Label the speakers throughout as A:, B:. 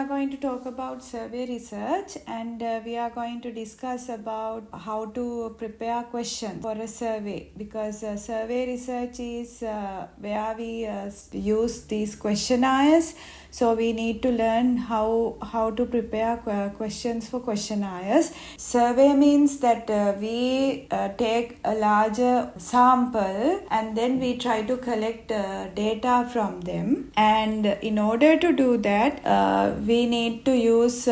A: are going to talk about survey research, and we are going to discuss about how to prepare questions for a survey, because survey research is where we use these questionnaires. So we need to learn how to prepare questions for questionnaires. Survey means that we take a larger sample and then we try to collect data from them. And in order to do that, we need to use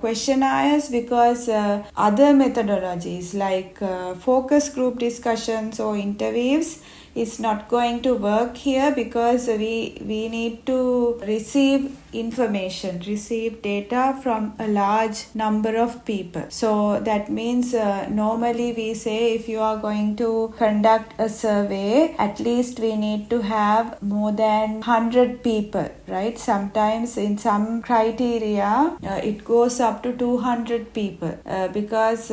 A: questionnaires, because other methodologies like focus group discussions or interviews is not going to work here, because we need to receive data from a large number of people. So that means normally we say if you are going to conduct a survey, at least we need to have more than 100 people, right? Sometimes in some criteria it goes up to 200 people, because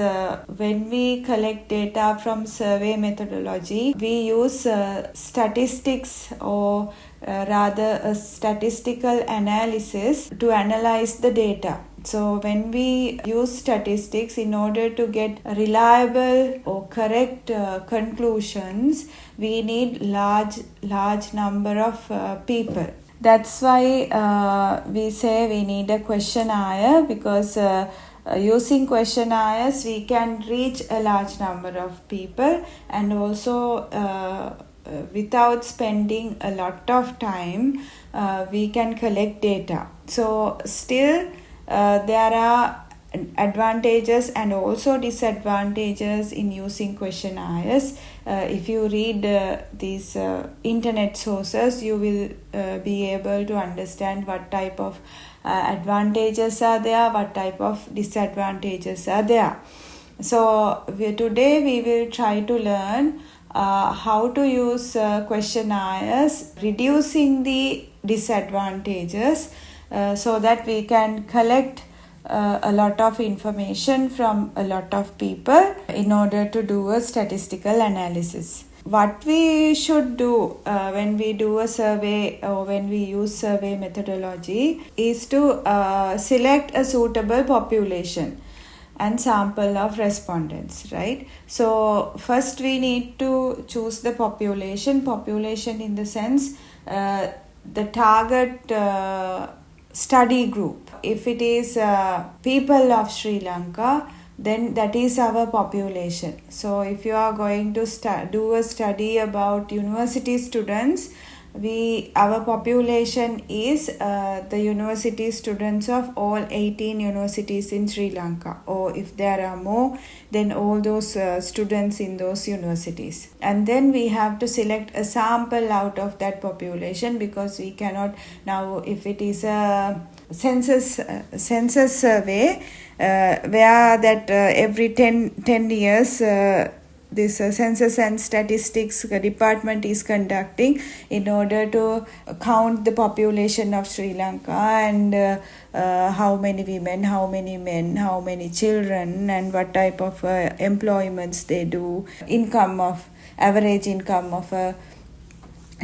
A: when we collect data from survey methodology, we use statistics, or rather a statistical analysis to analyze the data. So when we use statistics in order to get reliable or correct conclusions, we need large number of people. That's why we say we need a questionnaire, because using questionnaires we can reach a large number of people, and also without spending a lot of time we can collect data. So still there are advantages and also disadvantages in using questionnaires. If you read these internet sources, you will be able to understand what type of advantages are there, what type of disadvantages are there. So today we will try to learn how to use questionnaires, reducing the disadvantages, so that we can collect a lot of information from a lot of people in order to do a statistical analysis. What we should do when we do a survey or when we use survey methodology is to select a suitable population and sample of respondents, right? So first we need to choose the population in the sense the target study group. If it is people of Sri Lanka, then that is our population. So if you are going to do a study about university students, our population is the university students of all 18 universities in Sri Lanka, or if there are more, then all those students in those universities. And then we have to select a sample out of that population, because we cannot now, if it is a census survey where that every 10 years this Census and Statistics Department is conducting in order to count the population of Sri Lanka, and how many women, how many men, how many children, and what type of employments they do, average income of a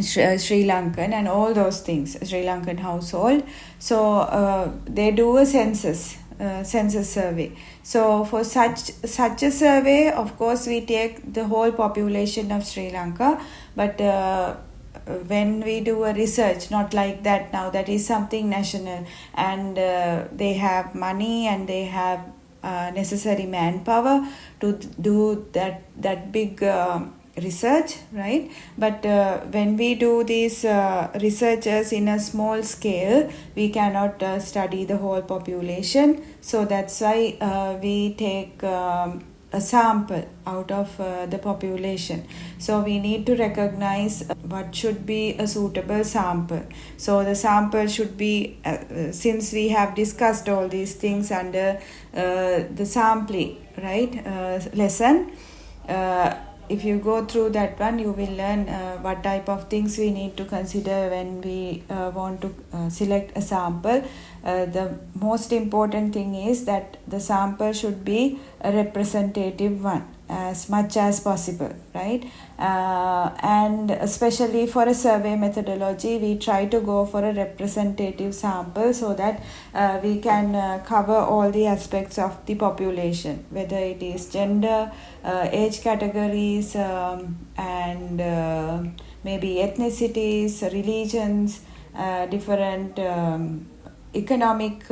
A: Sri Lankan, and all those things, Sri Lankan household. So they do a census survey. So for such a survey, of course we take the whole population of Sri Lanka, but when we do a research, not like that. Now that is something national, and they have money and they have necessary manpower to do that big research, right? But when we do these researches in a small scale, we cannot study the whole population. So that's why we take a sample out of the population. So we need to recognize what should be a suitable sample. So the sample should be, since we have discussed all these things under the sampling, right, lesson, if you go through that one, you will learn what type of things we need to consider when we want to select a sample. The most important thing is that the sample should be a representative one. as much as possible, right? And especially for a survey methodology, we try to go for a representative sample so that we can cover all the aspects of the population, whether it is gender, age categories, and maybe ethnicities, religions, different economic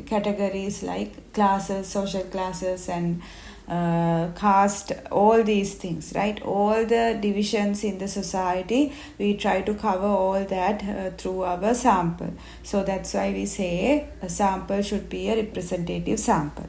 A: categories like classes, social classes, and caste, all these things, right? All the divisions in the society, we try to cover all that through our sample. So that's why we say a sample should be a representative sample.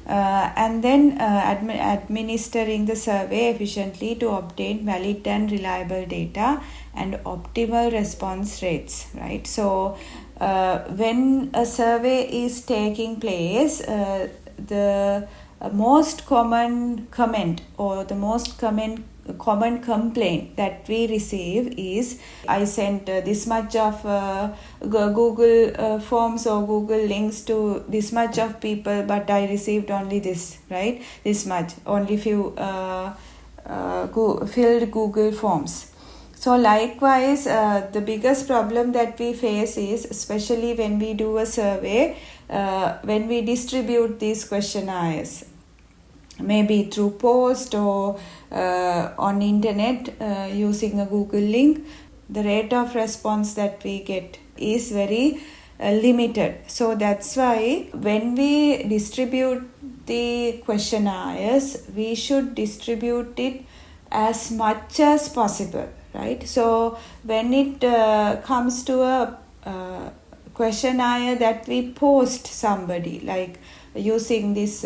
A: And then administering the survey efficiently to obtain valid and reliable data and optimal response rates, right? So when a survey is taking place, the most common comment or the most common complaint that we receive is, I sent this much of Google forms or Google links to this much of people, but I received only this, right? This much, only few filled Google forms. So likewise, the biggest problem that we face is, especially when we do a survey, when we distribute these questionnaires, maybe through post or on internet using a Google link, the rate of response that we get is very limited. So that's why when we distribute the questionnaires, we should distribute it as much as possible, right? So when it comes to a questionnaire that we post somebody, like using this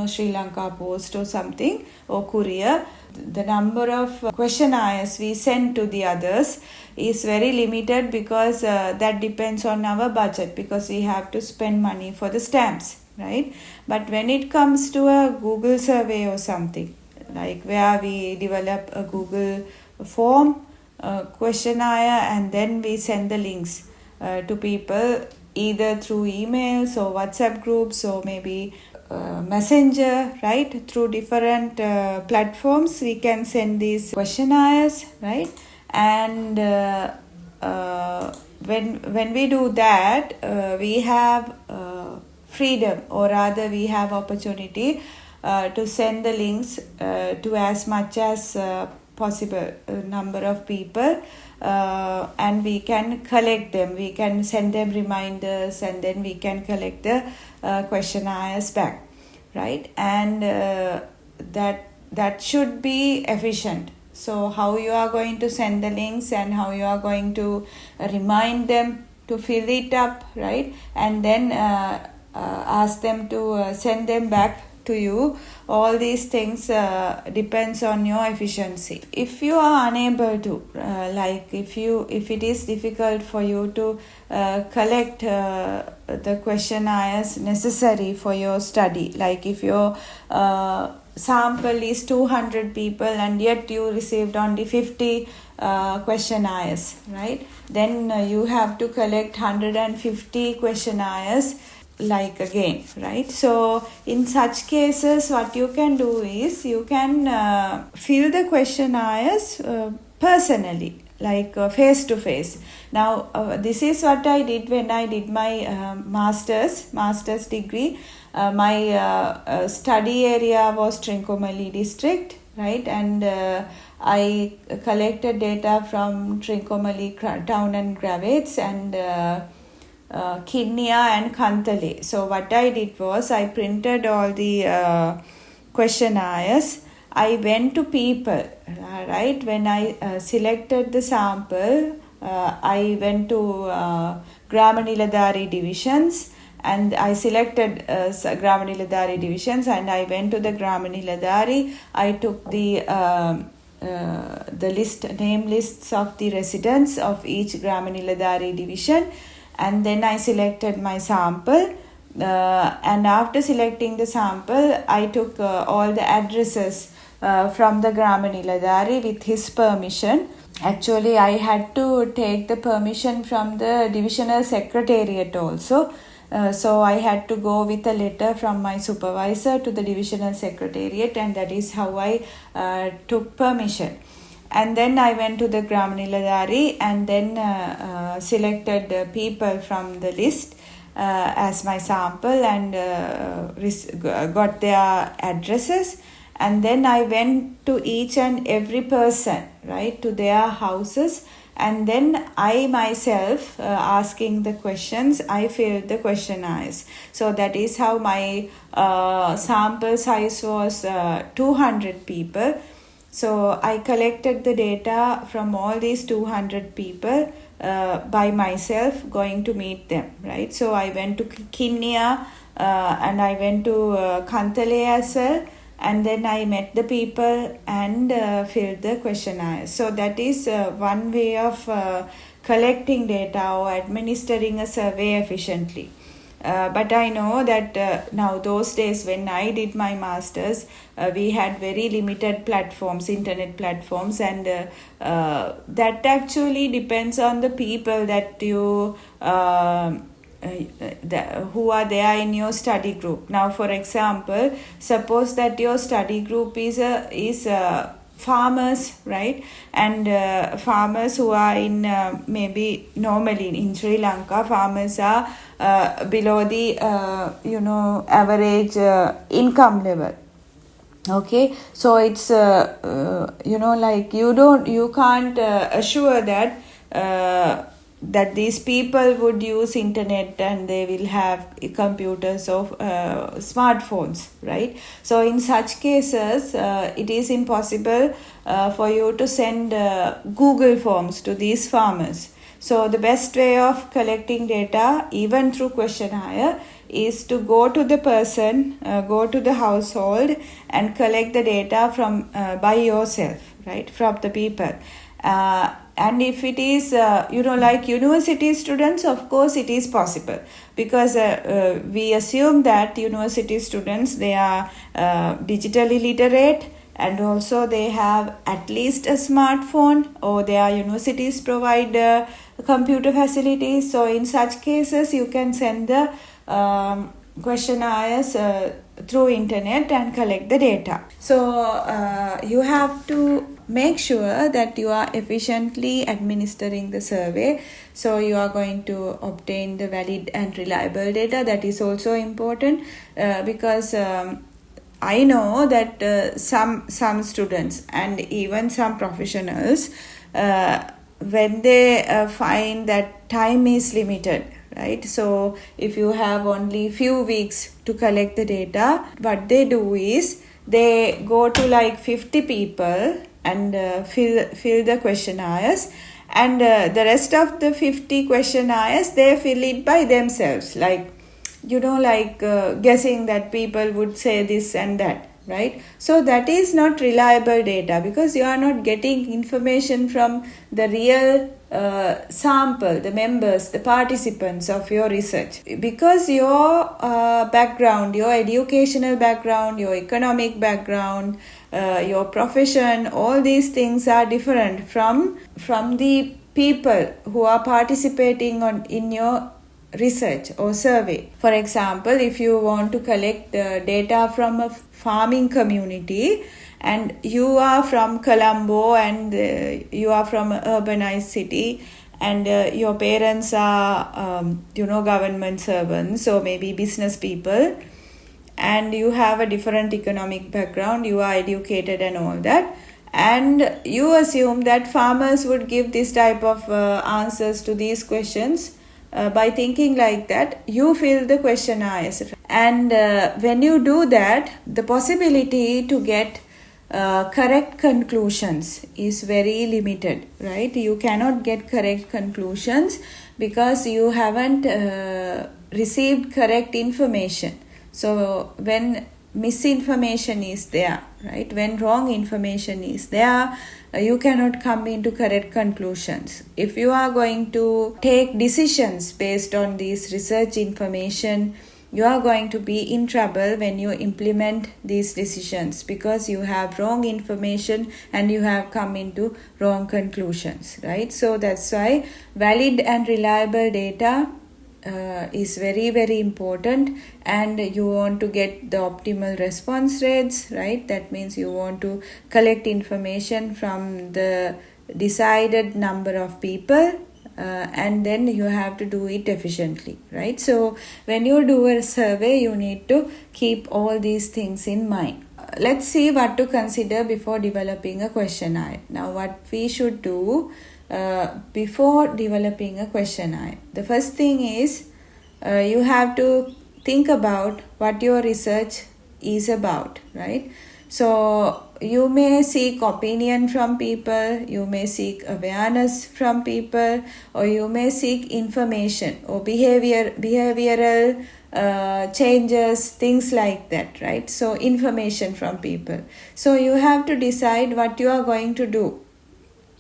A: Sri Lanka Post or something, or courier, the number of questionnaires we send to the others is very limited, because that depends on our budget, because we have to spend money for the stamps, right? But when it comes to a Google survey or something, like where we develop a Google form, questionnaire, and then we send the links to people either through emails or WhatsApp groups or maybe Messenger, right? Through different platforms, we can send these questionnaires, right? And when we do that, we have freedom, or rather we have opportunity to send the links to as much as possible number of people, and we can collect them, we can send them reminders, and then we can collect the questionnaires back, right? And that should be efficient. So how you are going to send the links and how you are going to remind them to fill it up, right? And then ask them to send them back to you, all these things depends on your efficiency. If you are unable to, like if it is difficult for you to collect the questionnaires necessary for your study, like if your sample is 200 people and yet you received only 50 questionnaires, right? Then you have to collect 150 questionnaires like again, right? So in such cases, what you can do is you can fill the questionnaires personally, like face to face. Now this is what I did when I did my master's degree. My study area was Trincomalee district, right? And I collected data from Trincomalee town and Gravets and Kinnia and Kantale. So what I did was I printed all the questionnaires. I went to people, right? When I selected the sample, I went to Gramaniladari divisions, and I selected Gramaniladari divisions, and I went to the Gramaniladari. I took the name lists of the residents of each Gramaniladari division, and then I selected my sample, and after selecting the sample, I took all the addresses from the Gramaniladari with his permission. Actually, I had to take the permission from the divisional secretariat also, So I had to go with a letter from my supervisor to the divisional secretariat, and that is how I took permission. And then I went to the Gramaniladari and then selected people from the list as my sample and got their addresses. And then I went to each and every person, right, to their houses. And then I myself asking the questions, I filled the questionnaires. So that is how my sample size was 200 people. So I collected the data from all these 200 people by myself, going to meet them, right? So I went to Kinnia and I went to Kantale as well. And then I met the people and filled the questionnaire. So that is one way of collecting data or administering a survey efficiently. But I know that now those days when I did my master's, we had very limited platforms, internet platforms, and that actually depends on the people that you who are there in your study group. Now, for example, suppose that your study group is farmers, right? And farmers who are in maybe normally in Sri Lanka, farmers are below the average income level. Okay, so it's like you can't assure that that these people would use internet and they will have computers or smartphones, right? So in such cases it is impossible for you to send Google forms to these farmers. So the best way of collecting data, even through questionnaire, is to go to the person, go to the household and collect the data from by yourself, right, from the people. And if it is, like university students, of course it is possible, because we assume that university students, they are digitally literate, and also they have at least a smartphone, or their universities provide computer facilities. So in such cases, you can send the questionnaires through internet and collect the data. So you have to make sure that you are efficiently administering the survey. So you are going to obtain the valid and reliable data. That is also important because I know that some students and even some professionals, when they find that time is limited, right? So if you have only few weeks to collect the data, what they do is they go to like 50 people and fill the questionnaires, and the rest of the 50 questionnaires they fill it by themselves, like guessing that people would say this and that, right? So that is not reliable data, because you are not getting information from the real sample, the members, the participants of your research, because your background, your educational background, your economic background, your profession, all these things are different from the people who are participating in your research or survey. For example, if you want to collect data from a farming community, and you are from Colombo and you are from an urbanized city, and your parents are government servants or maybe business people, and you have a different economic background, you are educated and all that, and you assume that farmers would give this type of answers to these questions. By thinking like that, you fill the questionnaires, and when you do that, the possibility to get correct conclusions is very limited, right? You cannot get correct conclusions because you haven't received correct information. So when misinformation is there, right, when wrong information is there, you cannot come into correct conclusions. If you are going to take decisions based on this research information, you are going to be in trouble when you implement these decisions, because you have wrong information and you have come into wrong conclusions, right? So that's why valid and reliable data is very, very important, and you want to get the optimal response rates, right? That means you want to collect information from the decided number of people, and then you have to do it efficiently, right? So when you do a survey, you need to keep all these things in mind. Let's see what to consider before developing a questionnaire. Now, what we should do before developing a questionnaire. The first thing is you have to think about what your research is about, right? So you may seek opinion from people, you may seek awareness from people, or you may seek information or behavioral changes, things like that, right? So information from people. So you have to decide what you are going to do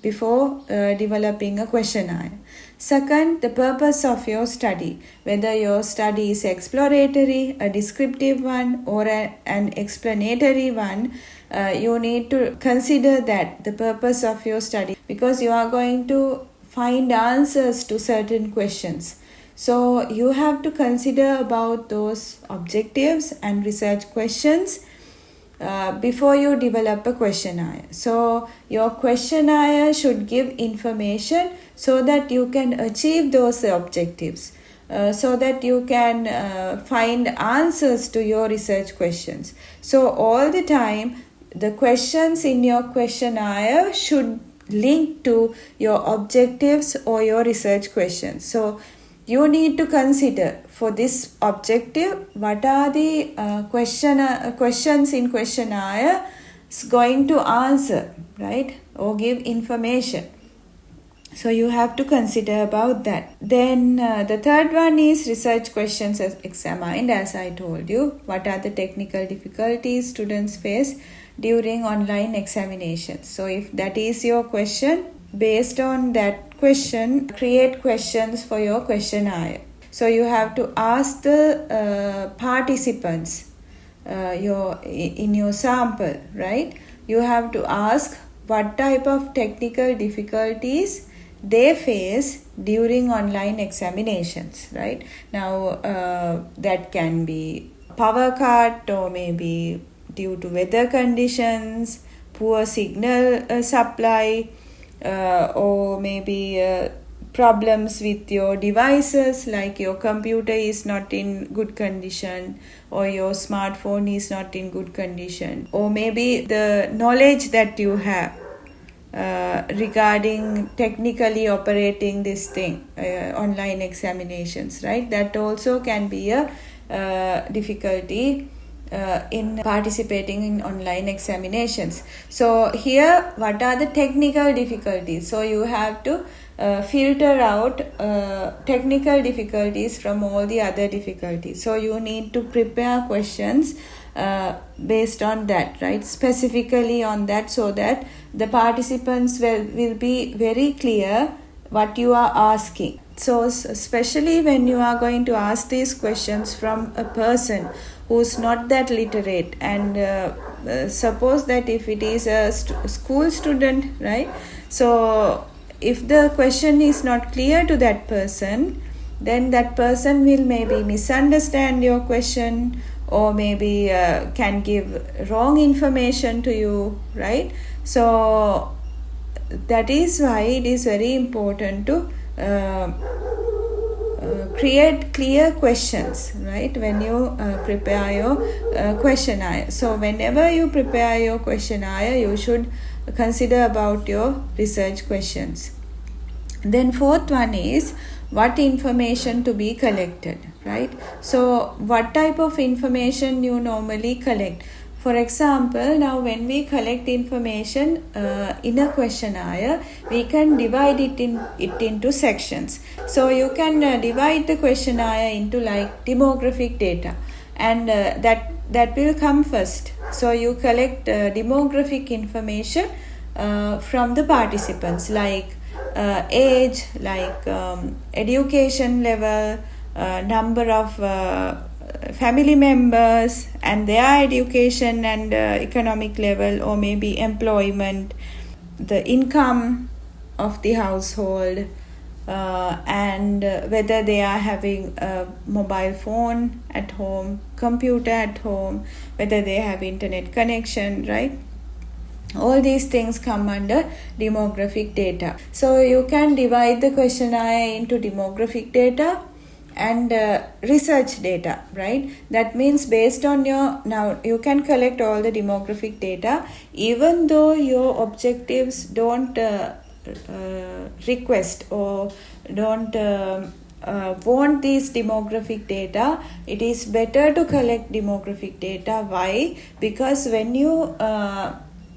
A: before developing a questionnaire. Second, the purpose of your study, whether your study is exploratory, a descriptive one, or an explanatory one. You need to consider that the purpose of your study, because you are going to find answers to certain questions. So you have to consider about those objectives and research questions before you develop a questionnaire. So your questionnaire should give information so that you can achieve those objectives, so that you can find answers to your research questions. So all the time, the questions in your questionnaire should link to your objectives or your research questions. So you need to consider for this objective, what are the questions in questionnaire is going to answer, right, or give information. So you have to consider about that. Then the third one is research questions as examined. As I told you, what are the technical difficulties students face during online examinations. So if that is your question, based on that question, create questions for your questionnaire. So you have to ask the participants in your sample, right? You have to ask what type of technical difficulties they face during online examinations, right? Now that can be power cut, or maybe due to weather conditions, poor signal supply, or maybe problems with your devices, like your computer is not in good condition, or your smartphone is not in good condition, or maybe the knowledge that you have regarding technically operating this thing, online examinations, right? That also can be a difficulty in participating in online examinations. So here, what are the technical difficulties? So you have to filter out technical difficulties from all the other difficulties. So you need to prepare questions based on that, right? Specifically on that, so that the participants will be very clear what you are asking. So especially when you are going to ask these questions from a person who's not that literate, and suppose that if it is a school student, right? So if the question is not clear to that person, then that person will maybe misunderstand your question, or maybe can give wrong information to you, right? So that is why it is very important to create clear questions, right, when you prepare your questionnaire. So whenever you prepare your questionnaire, you should consider about your research questions. Then fourth one is what information to be collected, right? So what type of information you normally collect? For example, now when we collect information in a questionnaire, we can divide it into sections. So you can divide the questionnaire into like demographic data, and that will come first. So you collect demographic information from the participants, like age, like education level, number of family members and their education and economic level, or maybe employment, the income of the household, and whether they are having a mobile phone at home, computer at home, whether they have internet connection, right? All these things come under demographic data. So you can divide the questionnaire into demographic data and research data, right? That means based on your, now you can collect all the demographic data even though your objectives don't request or don't want these demographic data. It is better to collect demographic data. Why? Because when you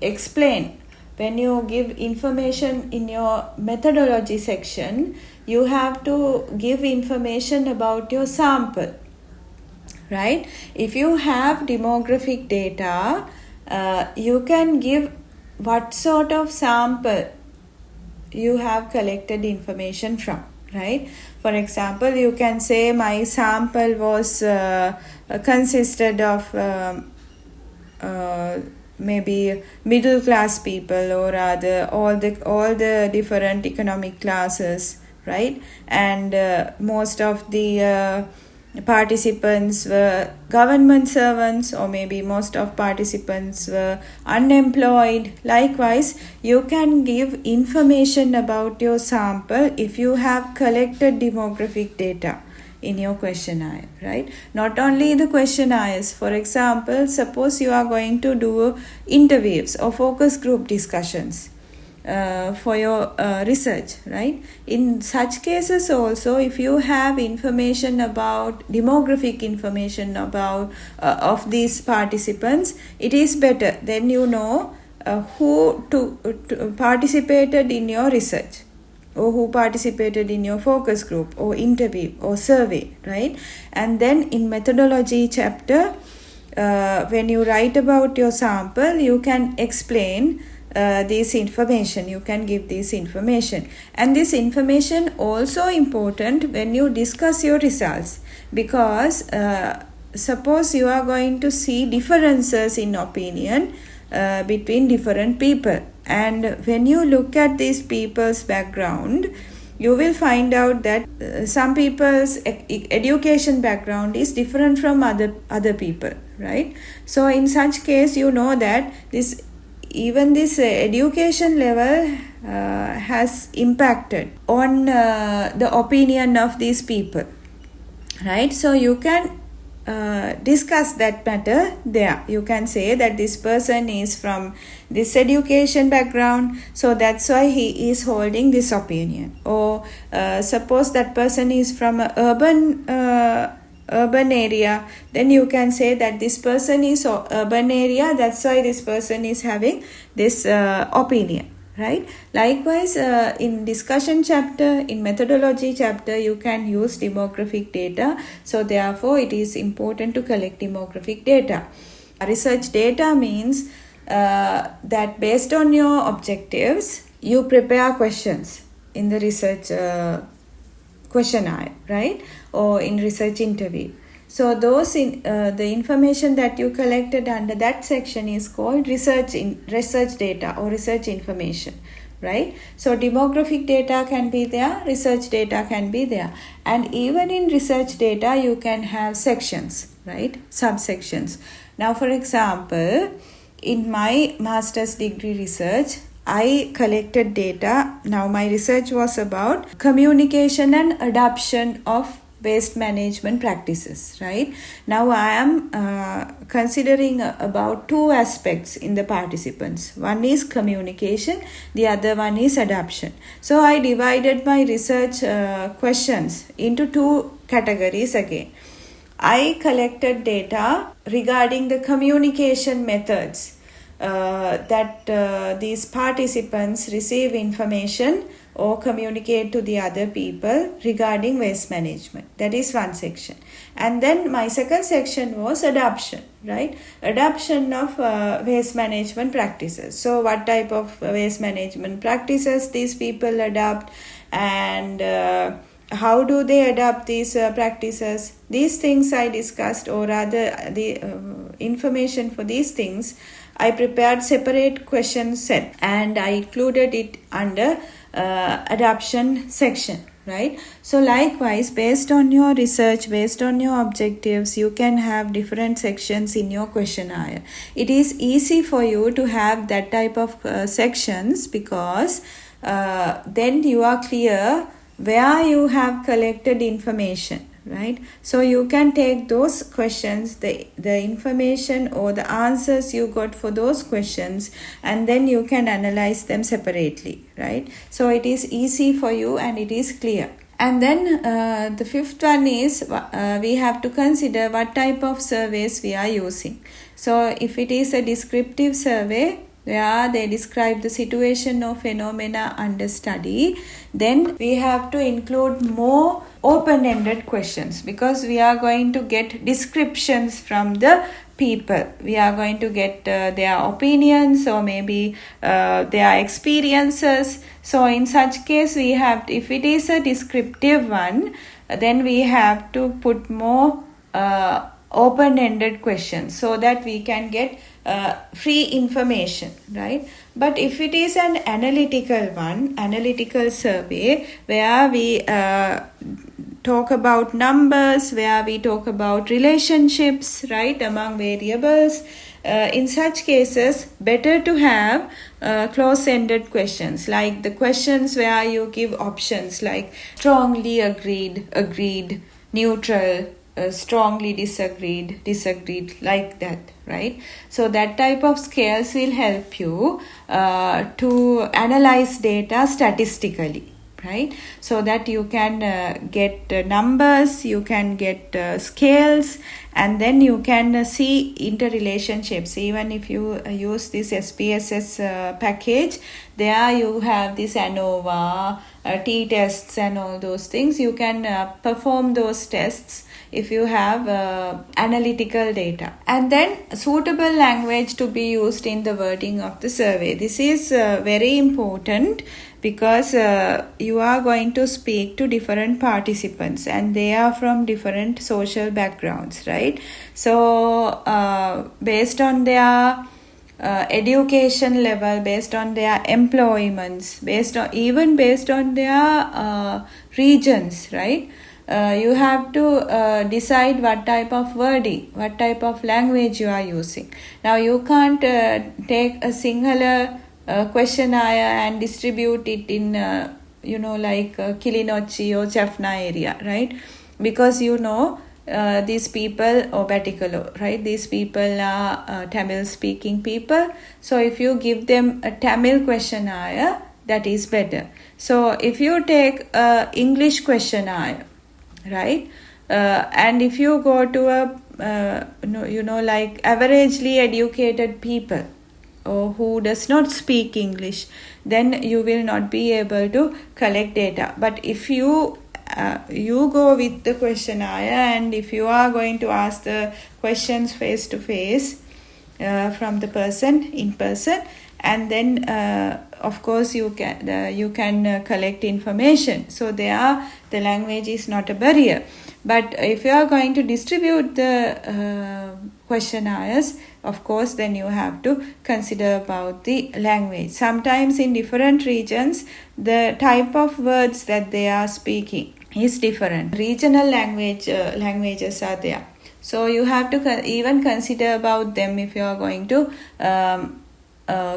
A: explain, when you give information in your methodology section, you have to give information about your sample, right? If you have demographic data, you can give what sort of sample you have collected information from, right? For example, you can say my sample was consisted of maybe middle class people, or rather all the different economic classes, right? And most of the participants were government servants, or maybe most of participants were unemployed. Likewise, you can give information about your sample if you have collected demographic data in your questionnaire, right? Not only the questionnaires. For example, suppose you are going to do interviews or focus group discussions for your research, right? In such cases also, if you have information about demographic information about of these participants, it is better. Then you know who to participated in your research, or who participated in your focus group or interview or survey, right? And then in methodology chapter, when you write about your sample, you can explain this information, you can give this information. And this information also important when you discuss your results, because suppose you are going to see differences in opinion between different people, and when you look at these people's background, you will find out that some people's education background is different from other people, right? So in such case, you know that this education level has impacted on the opinion of these people, right? So you can discuss that matter there. You can say that this person is from this education background, so that's why he is holding this opinion. Or suppose that person is from an urban area, then you can say that this person is urban area, that's why this person is having this opinion, right? Likewise, in discussion chapter, in methodology chapter, you can use demographic data. So therefore, it is important to collect demographic data. Research data means that based on your objectives, you prepare questions in the research questionnaire, right? Or in research interview. So those the information that you collected under that section is called research data or research information, right? So demographic data can be there, research data can be there, and even in research data you can have sections, right? Subsections. Now, for example, in my master's degree research, I collected data. Now my research was about communication and adoption of waste management practices, right? Now I am considering about two aspects in the participants. One is communication, the other one is adoption. So I divided my research questions into two categories again. I collected data regarding the communication methods that these participants receive information or communicate to the other people regarding waste management. That is one section. And then my second section was adoption, right? Adoption of waste management practices. So what type of waste management practices these people adopt, and how do they adopt these practices? These things I discussed, or rather the information for these things, I prepared separate question set and I included it under adoption section, right? So likewise, based on your research, based on your objectives, you can have different sections in your questionnaire. It is easy for you to have that type of sections because then you are clear where you have collected information, right? So you can take those questions, the information or the answers you got for those questions, and then you can analyze them separately, right? So it is easy for you and it is clear. And then the fifth one is we have to consider what type of surveys we are using. So if it is a descriptive survey where they describe the situation or phenomena under study, then we have to include more open-ended questions because we are going to get descriptions from the people. We are going to get their opinions or maybe their experiences. So in such case, we have, if it is a descriptive one, then we have to put more open-ended questions so that we can get free information, right? But if it is an analytical survey where we talk about numbers, where we talk about relationships, right, among variables, in such cases, better to have close-ended questions, like the questions where you give options like strongly agreed, neutral, strongly disagreed, like that, right? So that type of scales will help you to analyze data statistically, right? So that you can get numbers, you can get scales, and then you can see interrelationships. Even if you use this SPSS package, there you have this ANOVA, t-tests and all those things. You can perform those tests if you have analytical data. And then suitable language to be used in the wording of the survey. This is very important because you are going to speak to different participants and they are from different social backgrounds, right? So based on their education level, based on their employments, based on their regions, right? You have to decide what type of wording, what type of language you are using. Now you can't take a singular questionnaire and distribute it in like Kilinochchi or Jaffna area, right? Because these people, or Batikalo, right? These people are Tamil speaking people. So if you give them a Tamil questionnaire, that is better. So if you take a English questionnaire, right, and if you go to a like averagely educated people or who does not speak English, then you will not be able to collect data. But if you go with the questionnaire and if you are going to ask the questions face to face from the person in person, and then of course you can collect information. So the language is not a barrier. But if you are going to distribute the questionnaires, of course then you have to consider about the language. Sometimes in different regions the type of words that they are speaking is different. Regional languages are there, so you have to even consider about them if you are going to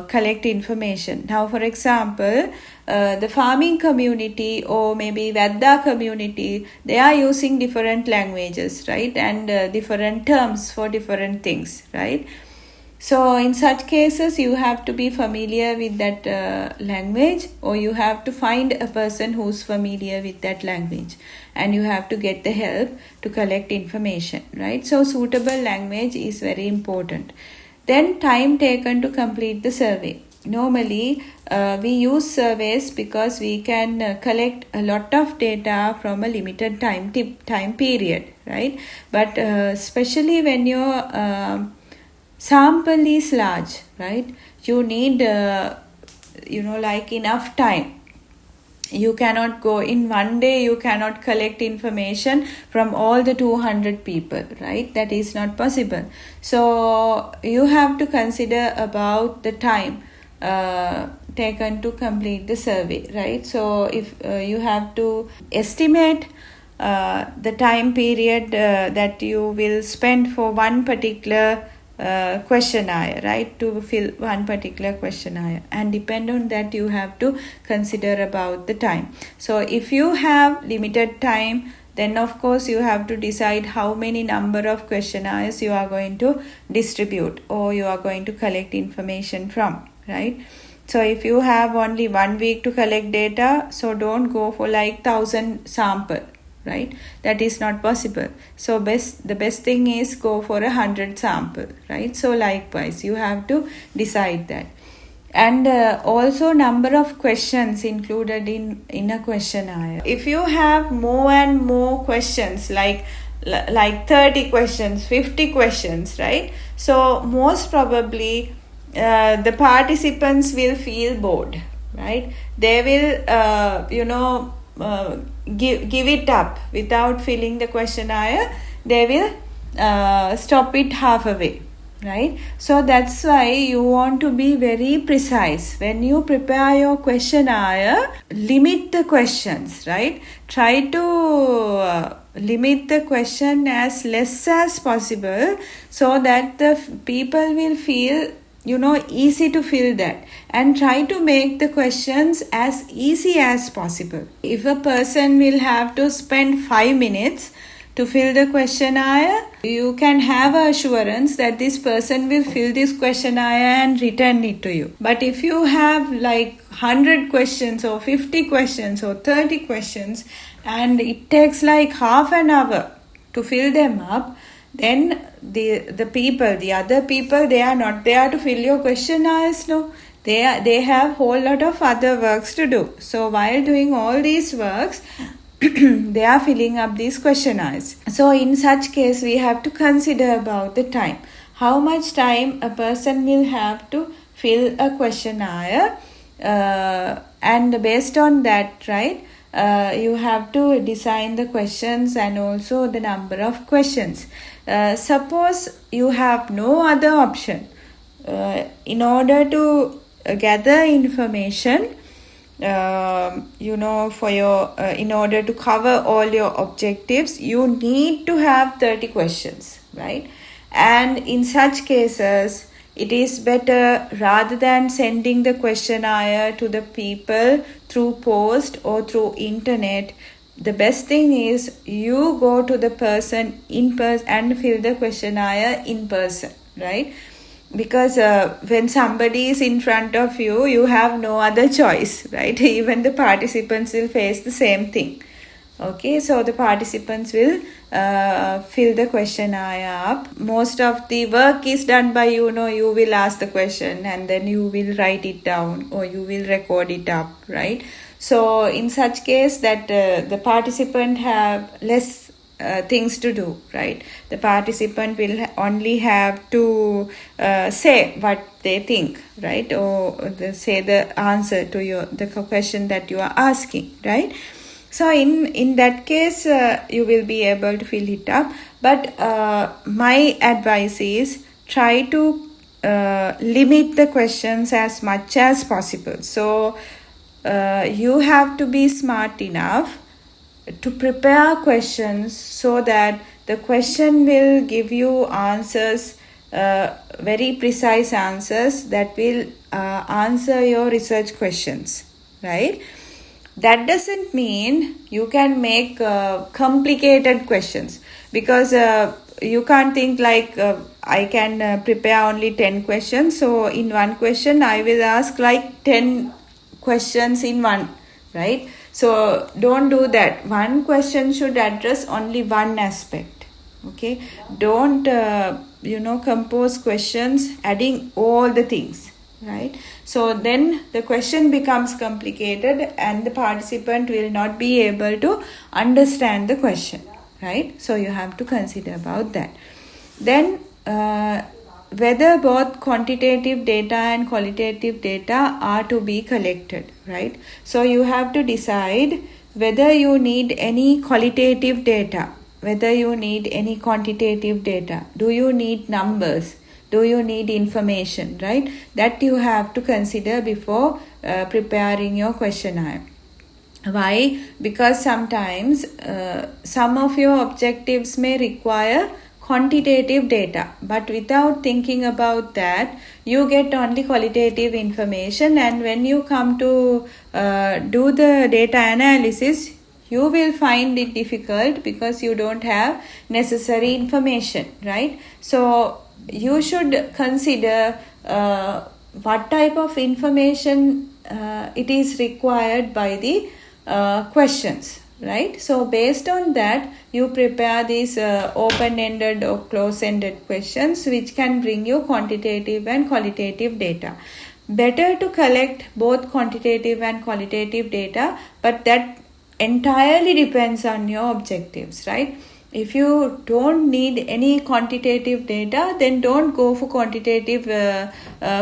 A: collect information. Now, for example, the farming community or maybe Vedda community, they are using different languages, right? And different terms for different things, right? So in such cases, you have to be familiar with that language, or you have to find a person who's familiar with that language, and you have to get the help to collect information, right? So suitable language is very important. Then time taken to complete the survey. Normally, we use surveys because we can collect a lot of data from a limited time period, right? But especially when your sample is large, right? You need, enough time. You cannot go in one day, you cannot collect information from all the 200 people, right? That is not possible. So you have to consider about the time. taken to complete the survey, right? So if you have to estimate the time period that you will spend for one particular questionnaire, right, to fill one particular questionnaire, and depend on that you have to consider about the time. So if you have limited time, then of course you have to decide how many number of questionnaires you are going to distribute or you are going to collect information from, right? So if you have only 1 week to collect data, so don't go for like 1,000 sample, right? That is not possible. So the best thing is go for 100 sample, right? So likewise you have to decide that. And also number of questions included in a questionnaire. If you have more and more questions, like 30 questions, 50 questions, right? So most probably the participants will feel bored, right? They will give it up without filling the questionnaire. They will stop it halfway, right? So that's why you want to be very precise when you prepare your questionnaire. Limit the questions, right? Try to limit the question as less as possible, so that the people will feel easy to fill that, and try to make the questions as easy as possible. If a person will have to spend 5 minutes to fill the questionnaire, you can have assurance that this person will fill this questionnaire and return it to you. But if you have like 100 questions or 50 questions or 30 questions and it takes like half an hour to fill them up, then the other people, they are not there to fill your questionnaires. No, they have whole lot of other works to do. So while doing all these works, they are filling up these questionnaires. So in such case, we have to consider about the time. How much time a person will have to fill a questionnaire, and based on that, right, you have to design the questions and also the number of questions. Suppose you have no other option. In order to gather information, for your in order to cover all your objectives, you need to have 30 questions, right? And in such cases, it is better, rather than sending the questionnaire to the people through post or through internet, the best thing is you go to the person in person and fill the questionnaire in person, right? Because when somebody is in front of you, you have no other choice, right? Even the participants will face the same thing. Okay, so the participants will fill the questionnaire up. Most of the work is done by you will ask the question and then you will write it down or you will record it up, right? So in such case that the participant have less things to do, right? The participant will only have to say what they think, right? Or say the answer to the question that you are asking, right? So in that case, you will be able to fill it up. But my advice is try to limit the questions as much as possible. So you have to be smart enough to prepare questions so that the question will give you answers, very precise answers that will answer your research questions, right? That doesn't mean you can make complicated questions, because you can't think like I can prepare only 10 questions. So in one question I will ask like 10 questions in one, right? So don't do that. One question should address only one aspect. Okay, don't compose questions adding all the things, right? So then the question becomes complicated and the participant will not be able to understand the question, right? So you have to consider about that. Then whether both quantitative data and qualitative data are to be collected, right? So you have to decide whether you need any qualitative data, whether you need any quantitative data. Do you need numbers? Do you need information, right? That you have to consider before preparing your questionnaire. Why? Because sometimes some of your objectives may require quantitative data, but without thinking about that, you get only qualitative information, and when you come to do the data analysis, you will find it difficult because you don't have necessary information, right? So you should consider what type of information it is required by the questions, right? So based on that, you prepare these open-ended or close-ended questions which can bring you quantitative and qualitative data. Better to collect both quantitative and qualitative data, but that entirely depends on your objectives, right? If you don't need any quantitative data, then don't go for quantitative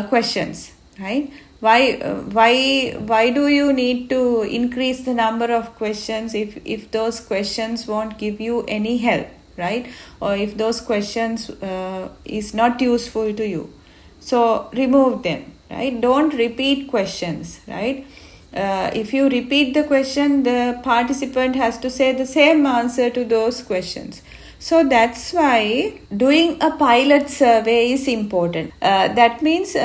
A: questions, right? Why do you need to increase the number of questions if those questions won't give you any help, right? Or if those questions is not useful to you, so remove them, right? Don't repeat questions, right? If you repeat the question, the participant has to say the same answer to those questions. So that's why doing a pilot survey is important. That means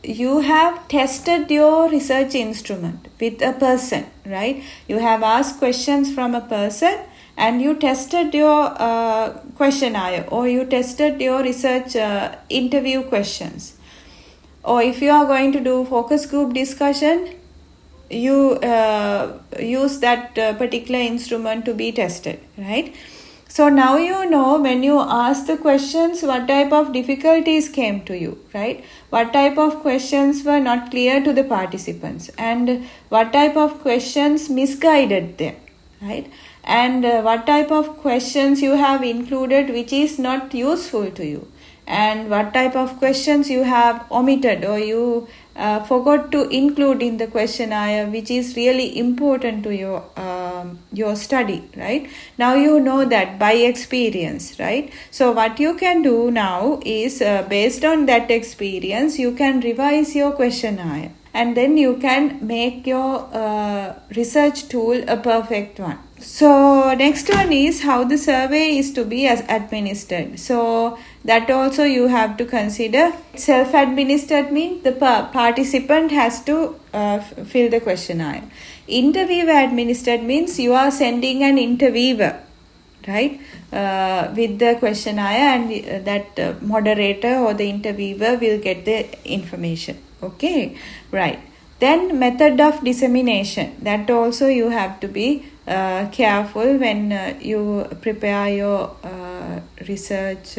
A: you have tested your research instrument with a person, right? You have asked questions from a person and you tested your questionnaire, or you tested your research interview questions. Or if you are going to do focus group discussion, you use that particular instrument to be tested, right? So now you know when you ask the questions what type of difficulties came to you, right? What type of questions were not clear to the participants, and what type of questions misguided them, right? And what type of questions you have included which is not useful to you, and what type of questions you have omitted or you forgot to include in the questionnaire which is really important to your study, right? Now you know that by experience, right? So what you can do now is based on that experience, you can revise your questionnaire, and then you can make your research tool a perfect one. So next one is how the survey is to be administered. So that also you have to consider. Self-administered means the participant has to fill the questionnaire. Interviewer administered means you are sending an interviewer, right, with the questionnaire, and that moderator or the interviewer will get the information. Okay, right. Then method of dissemination, that also you have to be careful when you prepare your research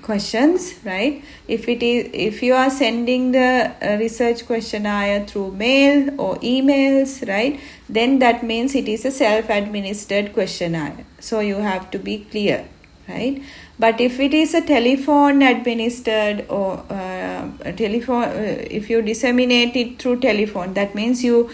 A: questions, right? If you are sending the research questionnaire through mail or emails, right, then that means it is a self-administered questionnaire. So you have to be clear, right? But if it is a telephone administered or if you disseminate it through telephone, that means you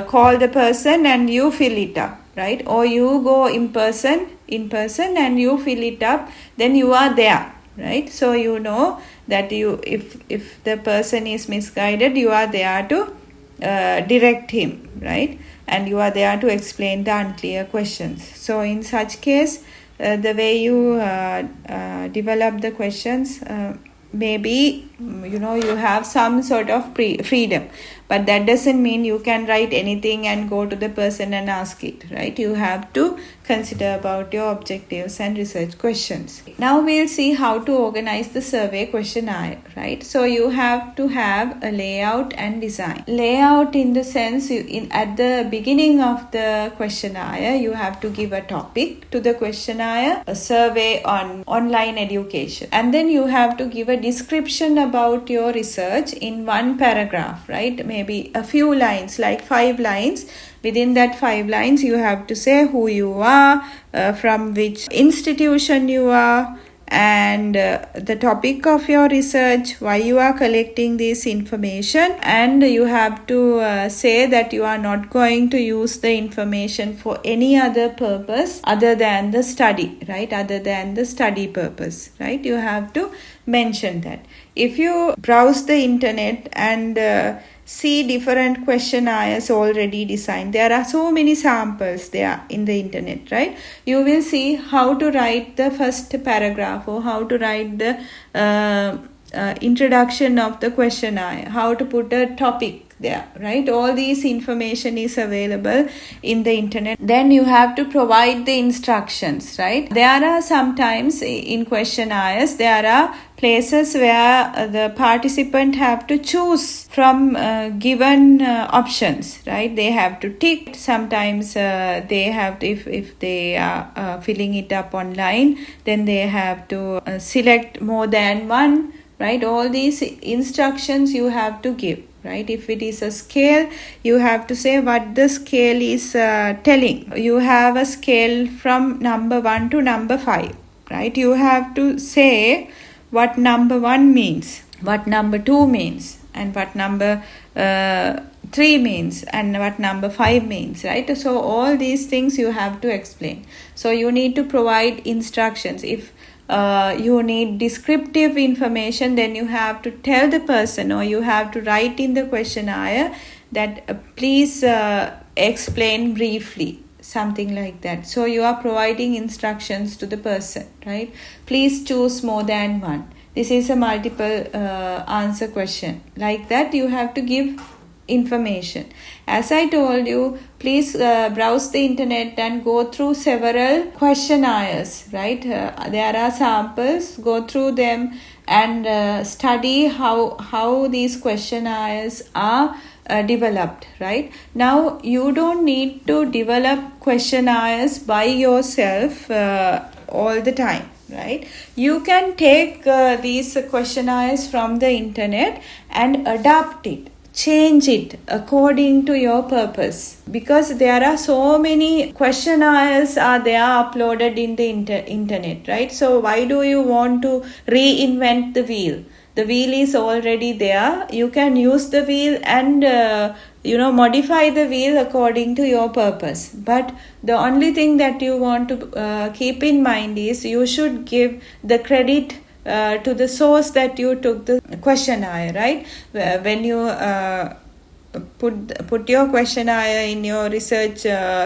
A: call the person and you fill it up, right? Or you go in person and you fill it up, then you are there, right? So you know that if the person is misguided, you are there to direct him, right? And you are there to explain the unclear questions. So in such case, the way you develop the questions, maybe you have some sort of freedom, but that doesn't mean you can write anything and go to the person and ask it, right? You have to consider about your objectives and research questions. Now we'll see how to organize the survey questionnaire, right? So you have to have a layout and design. Layout in the sense, at the beginning of the questionnaire, you have to give a topic to the questionnaire, a survey on online education, and then you have to give a description about your research in one paragraph, right? Maybe a few lines, like 5 lines. Within that 5 lines, you have to say who you are, from which institution you are, and the topic of your research, why you are collecting this information, and you have to say that you are not going to use the information for any other purpose other than the study, right? Other than the study purpose, right? You have to mention that. If you browse the internet and see different questionnaires already designed, there are so many samples there in the internet, right? You will see how to write the first paragraph, or how to write the introduction of the questionnaire, how to put a topic there, right? All these information is available in the internet. Then you have to provide the instructions, right? There are sometimes in questionnaires, there are places where the participant have to choose from given options, right? They have to tick. Sometimes they have to, if they are filling it up online, then they have to select more than one, right? All these instructions you have to give, right? If it is a scale, you have to say what the scale is telling. You have a scale from number 1 to number 5, right? You have to say what number 1 means, what number 2 means, and what number 3 means, and what number 5 means, right? So all these things you have to explain. So you need to provide instructions. If you need descriptive information, then you have to tell the person, or you have to write in the questionnaire that please explain briefly, something like that. So you are providing instructions to the person, right? Please choose more than one. This is a multiple answer question. Like that, you have to give information. As I told you, please browse the internet and go through several questionnaires, right? There are samples. Go through them and study how these questionnaires are developed, right? Now, you don't need to develop questionnaires by yourself all the time, right? You can take these questionnaires from the internet and adapt it, change it according to your purpose, because there are so many questionnaires are there uploaded in the internet, right? So why do you want to reinvent the wheel? The wheel is already there. You can use the wheel and modify the wheel according to your purpose. But the only thing that you want to keep in mind is you should give the credit to the source that you took the questionnaire, right? When you put your questionnaire in your research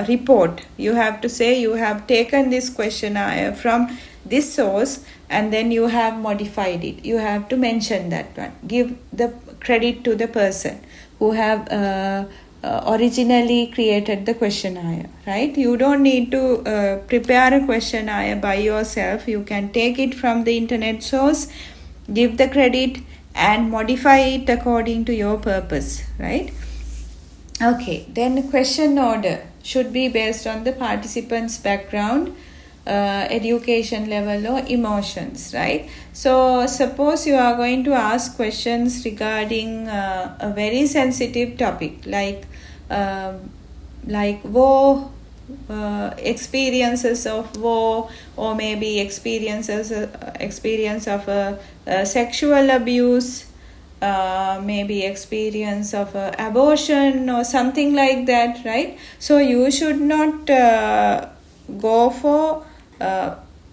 A: report, you have to say you have taken this questionnaire from this source and then you have modified it. You have to mention that one. Give the credit to the person who have originally created the questionnaire, right? You don't need to prepare a questionnaire by yourself. You can take it from the internet source, give the credit, and modify it according to your purpose, right? Okay, then the question order should be based on the participant's background, education level, or emotions, right? So suppose you are going to ask questions regarding a very sensitive topic like war, experiences of war, or maybe experience of sexual abuse, maybe experience of abortion or something like that, right? So you should not go for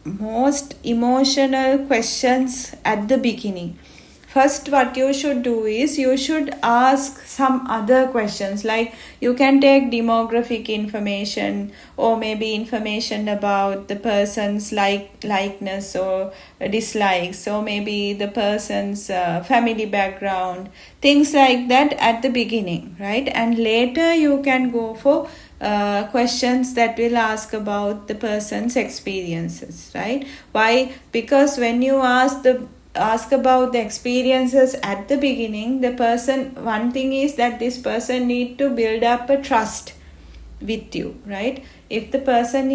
A: most emotional questions at the beginning. First, what you should do is you should ask some other questions, like you can take demographic information or maybe information about the person's likeness or dislikes, or maybe the person's family background, things like that at the beginning, right? And later you can go for questions that will ask about the person's experiences, right? Why? Because when you ask about the experiences at the beginning, one thing is that this person need to build up a trust with you, right? If the person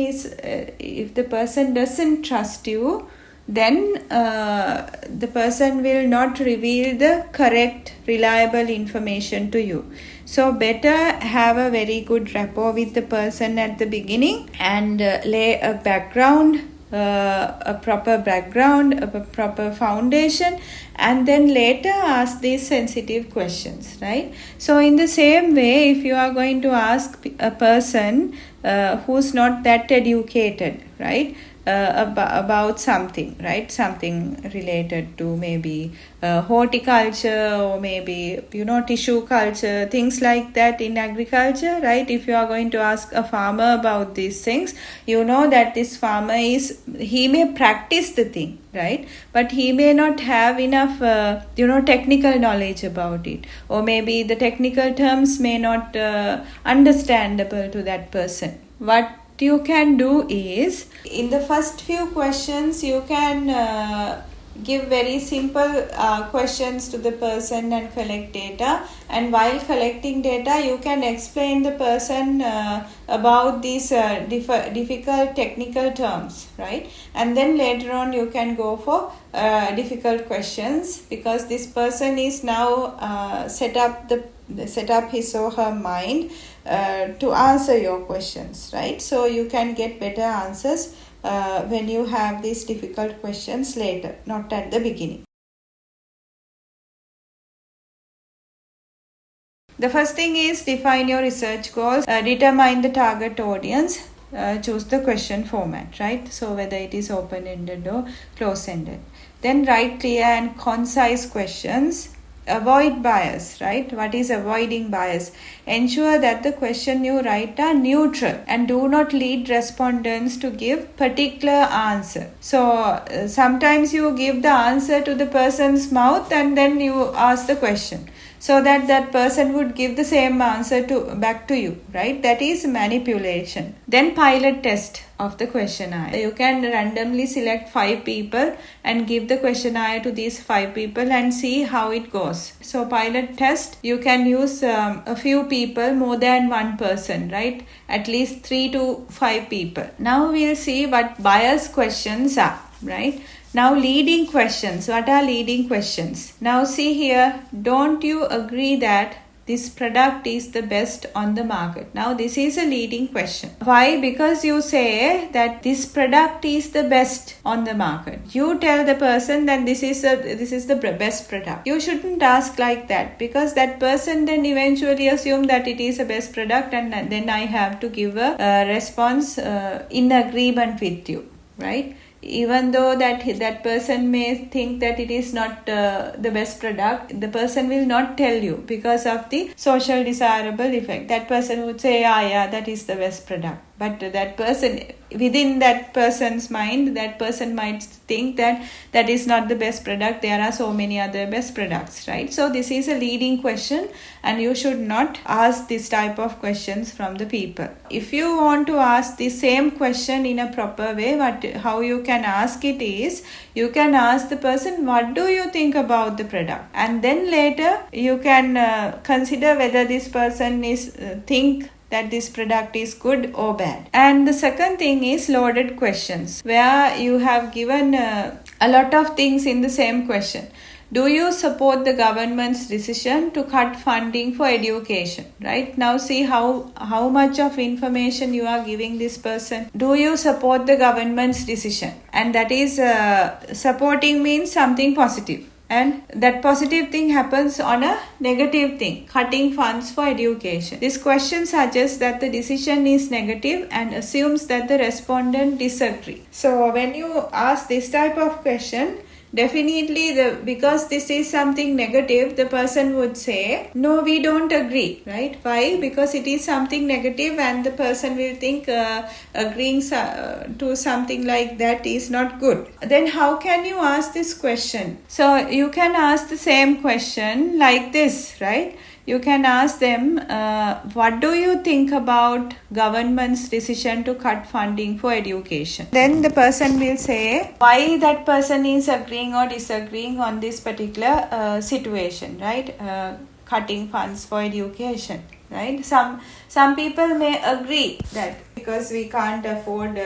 A: doesn't trust you, then the person will not reveal the correct, reliable information to you. So better have a very good rapport with the person at the beginning and lay a background a proper background, a proper foundation, and then later ask these sensitive questions, right? So in the same way, if you are going to ask a person who's not that educated, right, about something, right, something related to maybe horticulture, or maybe tissue culture, things like that in agriculture, right? If you are going to ask a farmer about these things, that this farmer he may practice the thing, right, but he may not have enough technical knowledge about it, or maybe the technical terms may not understandable to that person. What you can do is, in the first few questions, you can give very simple questions to the person and collect data, and while collecting data you can explain the person about these difficult technical terms, right? And then later on you can go for difficult questions, because this person is now set up his or her mind to answer your questions, right? So you can get better answers when you have these difficult questions later, not at the beginning. The first thing is define your research goals, determine the target audience, choose the question format, right? So whether it is open-ended or close-ended. Then write clear and concise questions. Avoid bias, right? What is avoiding bias? Ensure that the question you write are neutral and do not lead respondents to give particular answer. So sometimes you give the answer to the person's mouth and then you ask the question, so that person would give the same answer back to you, right? That is manipulation. Then pilot test of the questionnaire. You can randomly select 5 people and give the questionnaire to these 5 people and see how it goes. So pilot test, you can use a few people, more than one person, right? At least 3 to 5 people. Now we'll see what bias questions are, right? Now leading questions. What are leading questions? Now see here, don't you agree that this product is the best on the market? Now this is a leading question. Why? Because you say that this product is the best on the market. You tell the person that this is the best product. You shouldn't ask like that, because that person then eventually assume that it is a best product, and then I have to give a response in agreement with you, right? Even though that person may think that it is not the best product, the person will not tell you because of the social desirable effect. That person would say, yeah, that is the best product. But that person, within that person's mind, that person might think that is not the best product. There are so many other best products, right? So this is a leading question, and you should not ask this type of questions from the people. If you want to ask the same question in a proper way, how you can ask it is, you can ask the person, what do you think about the product? And then later you can consider whether this person is think that this product is good or bad. And the second thing is loaded questions, where you have given a lot of things in the same question. Do you support the government's decision to cut funding for education? Right? Now see how much of information you are giving this person. Do you support the government's decision? And that is supporting means something positive. And that positive thing happens on a negative thing, cutting funds for education. This question suggests that the decision is negative and assumes that the respondent disagrees. So when you ask this type of question, definitely because this is something negative, the person would say, no, we don't agree, right? Why? Because it is something negative, and the person will think agreeing to something like that is not good. Then how can you ask this question? So you can ask the same question like this, right? You can ask them, what do you think about government's decision to cut funding for education? Then the person will say why that person is agreeing or disagreeing on this particular situation, right? Cutting funds for education, right? Some people may agree that because we can't afford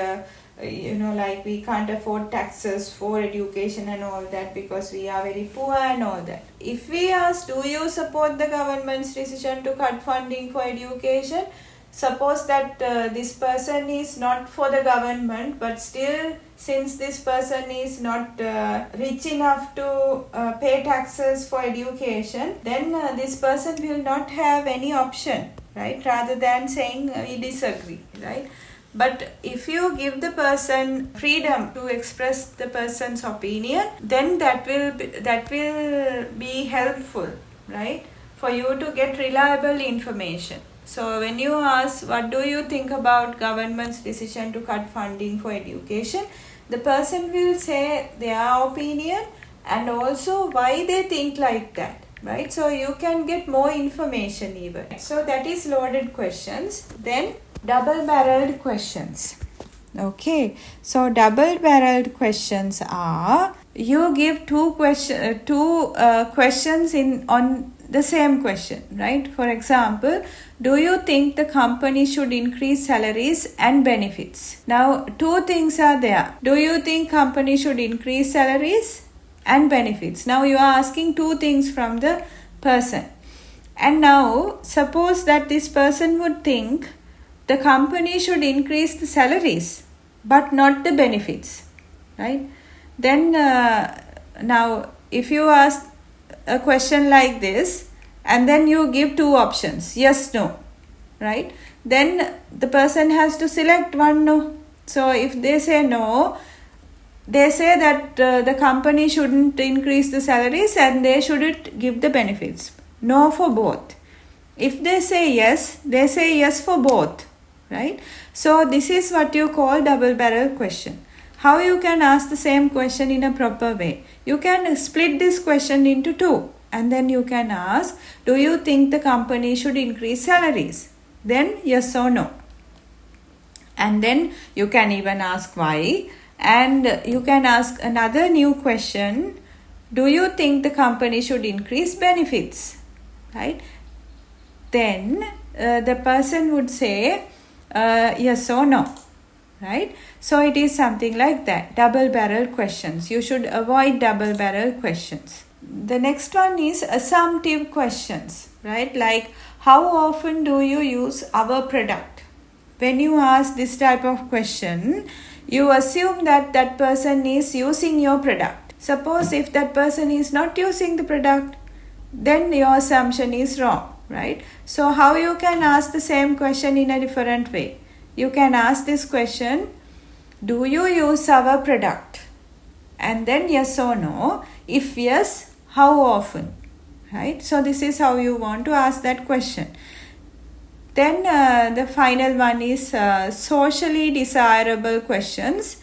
A: we can't afford taxes for education and all that, because we are very poor and all that. If we ask, do you support the government's decision to cut funding for education? suppose that this person is not for the government, but still, since this person is not rich enough to pay taxes for education, then this person will not have any option, right, rather than saying we disagree, right? But if you give the person freedom to express the person's opinion, then that will be helpful, right, for you to get reliable information. So when you ask what do you think about government's decision to cut funding for education, the person will say their opinion and also why they think like that, right? So you can get more information even. So that is loaded questions. Then double-barreled questions. Okay, so double-barreled questions are, you give two questions on the same question, right? For example, do you think the company should increase salaries and benefits? Now, two things are there. Do you think company should increase salaries and benefits? Now you are asking two things from the person. And now, suppose that this person would think the company should increase the salaries but not the benefits, right? Then now if you ask a question like this and then you give two options, yes, no, right? Then the person has to select one no. So if they say no, they say that the company shouldn't increase the salaries and they shouldn't give the benefits. No for both. If they say yes for both, right? So this is what you call double barrel question. How you can ask the same question in a proper way? You can split this question into two and then you can ask, do you think the company should increase salaries? Then yes or no. And then you can even ask why, and you can ask another new question, do you think the company should increase benefits? Right? Then the person would say yes or no, right? So it is something like that, double barrel questions. You should avoid double barrel questions. The next one is assumptive questions, right? Like, how often do you use our product? When you ask this type of question, you assume that that person is using your product. Suppose if that person is not using the product, then your assumption is wrong, right? So how you can ask the same question in a different way? You can ask this question, do you use our product? And then yes or no. If yes, how often? Right? So this is how you want to ask that question. Then the final one is socially desirable questions.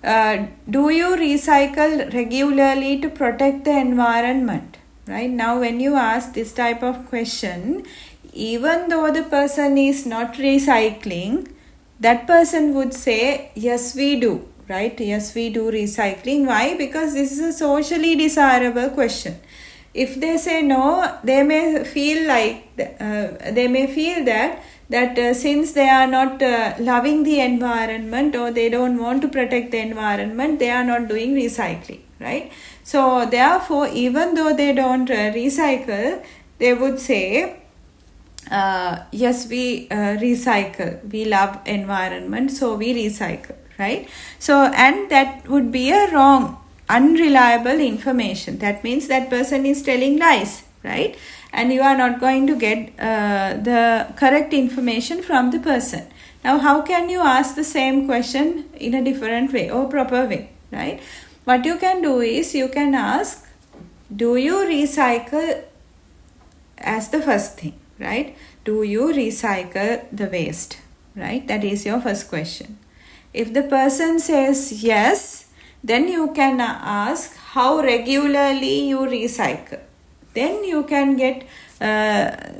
A: Do you recycle regularly to protect the environment? Right? Now when you ask this type of question, even though the person is not recycling, that person would say, yes, we do. Right? Yes, we do recycling. Why? Because this is a socially desirable question. If they say no, they may feel like that since they are not loving the environment or they don't want to protect the environment, they are not doing recycling, right? So therefore, even though they don't recycle, they would say, yes, we recycle. We love environment, so we recycle, right? So, and that would be a wrong, unreliable information. That means that person is telling lies, right? And you are not going to get the correct information from the person. Now, how can you ask the same question in a different way or proper way, right? What you can do is you can ask, do you recycle, as the first thing, right? Do you recycle the waste, right? That is your first question. If the person says yes, then you can ask how regularly you recycle. Then you can get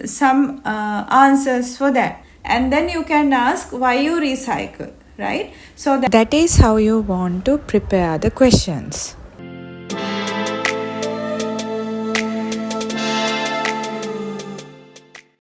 A: some answers for that. And then you can ask why you recycle, right? So that is how you want to prepare the questions.